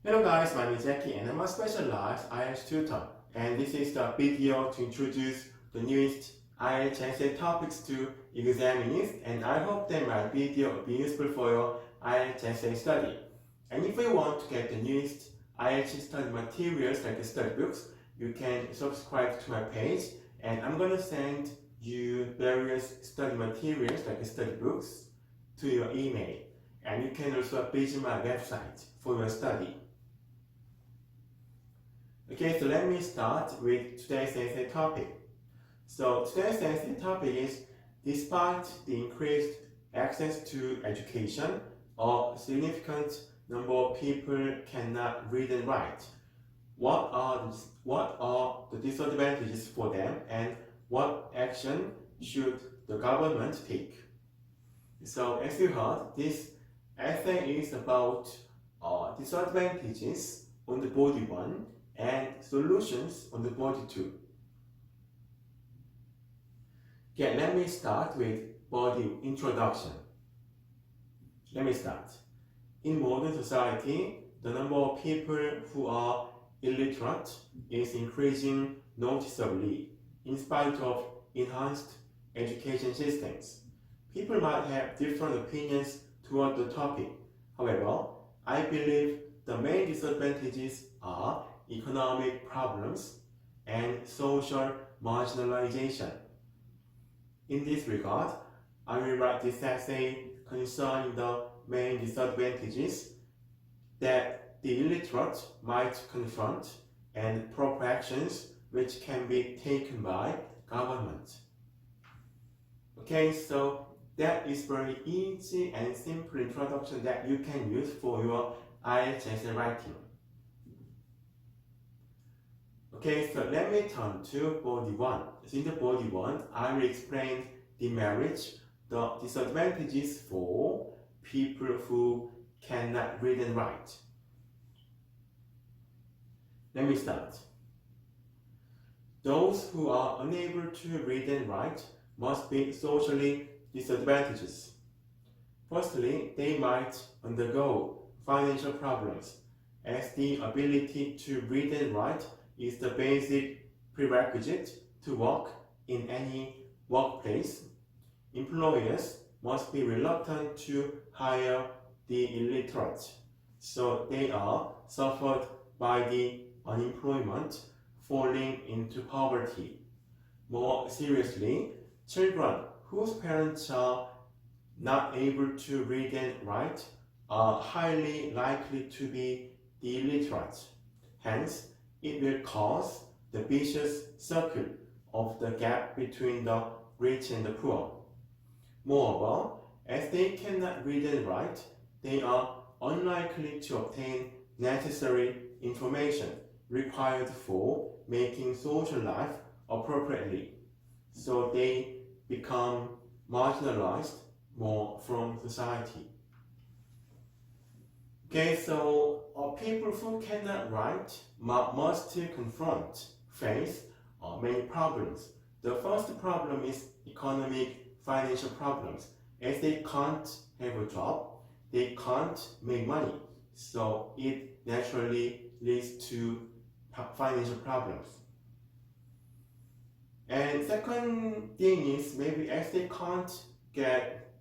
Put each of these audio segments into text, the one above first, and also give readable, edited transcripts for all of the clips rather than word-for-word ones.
Hello guys, my name is Jackie and I'm a specialized IELTS tutor, and this is the video to introduce the newest IELTS essay topics to examinees, and I hope that my video will be useful for your IELTS essay study. And if you want to get the newest IELTS study materials like the study books, you can subscribe to my page, and I'm gonna send you various study materials like the study books to your email, and you can also visit my website for your study. Okay, so let me start with today's essay topic. So today's essay topic is, despite the increased access to education, a significant number of people cannot read and write. What are the disadvantages for them, and what action should the government take? So as you heard, this essay is about disadvantages on the body 1 and solutions on the body 2. Okay, let me start with body introduction. Let me start. In modern society, the number of people who are illiterate is increasing noticeably in spite of enhanced education systems. People might have different opinions toward the topic. However, I believe the main disadvantages are economic problems and social marginalization. In this regard, I will write this essay concerning the main disadvantages that the illiterate might confront and proper actions which can be taken by government. Okay, so that is very easy and simple introduction that you can use for your IELTS essay writing. Okay, so let me turn to body 1. So in the body 1, I will explain the merits, the disadvantages for people who cannot read and write. Let me start. Those who are unable to read and write must be socially disadvantaged. Firstly, they might undergo financial problems, as the ability to read and write is the basic prerequisite to work in any workplace. Employers must be reluctant to hire the illiterate, so they are suffered by the unemployment, falling into poverty. More seriously, children whose parents are not able to read and write are highly likely to be illiterate. Hence, it will cause the vicious circle of the gap between the rich and the poor. Moreover, as they cannot read and write, they are unlikely to obtain necessary information required for making social life appropriately, so they become marginalized more from society. Okay, so people who cannot write must face many problems. The first problem is economic financial problems. As they can't have a job, they can't make money, so it naturally leads to financial problems. And second thing is, maybe as they can't get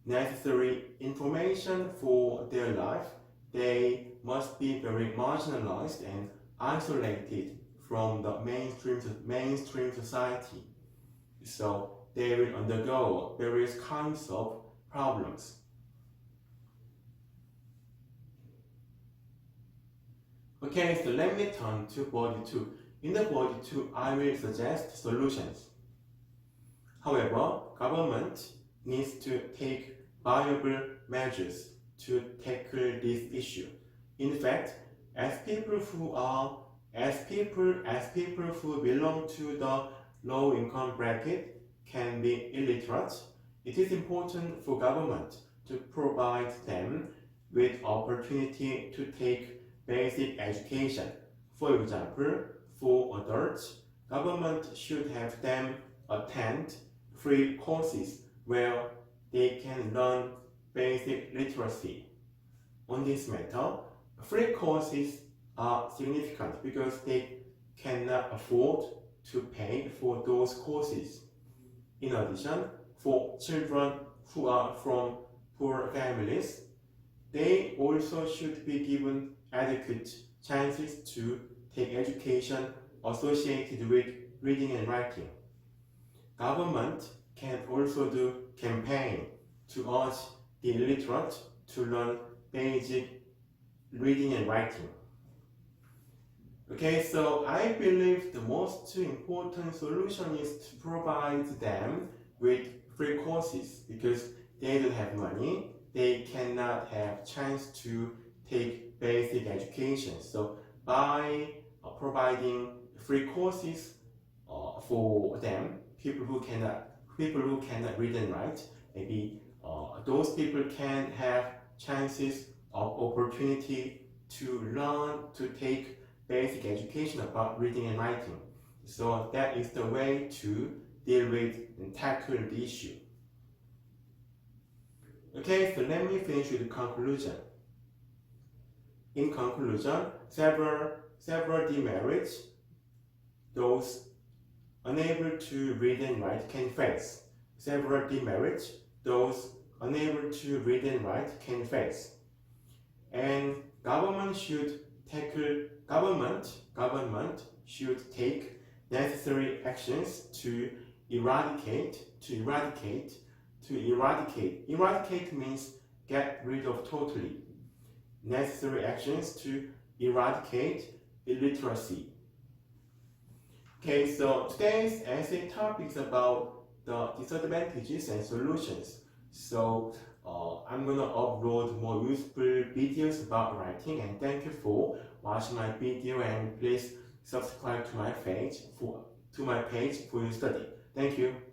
necessary information for their life, they must be very marginalized and isolated from the mainstream society. So they will undergo various kinds of problems. Okay, so let me turn to body 2. In the body 2, I will suggest solutions. However, government needs to take viable measures to tackle this issue. In fact, as people who belong to the low income bracket can be illiterate, it is important for government to provide them with opportunity to take basic education. For example, for adults, government should have them attend free courses where they can learn basic literacy. On this matter, free courses are significant because they cannot afford to pay for those courses. In addition, for children who are from poor families, they also should be given adequate chances to take education associated with reading and writing. Government can also do campaign to urge the illiterate to learn basic reading and writing. Okay, so I believe the most important solution is to provide them with free courses because they don't have money, they cannot have chance to take basic education. So by providing free courses for them, people who cannot read and write, maybe those people can have chances of opportunity to learn to take basic education about reading and writing. So that is the way to deal with and tackle the issue. Okay, so let me finish with the conclusion. In conclusion, several demerits those unable to read and write can face. Several demerits those unable to read and write can face. And government should take necessary actions to eradicate means get rid of totally. Necessary actions to eradicate illiteracy. Okay, so today's essay topic is about the disadvantages and solutions. So I'm gonna upload more useful videos about writing, and thank you for watching my video, and please subscribe to my page for your study. Thank you.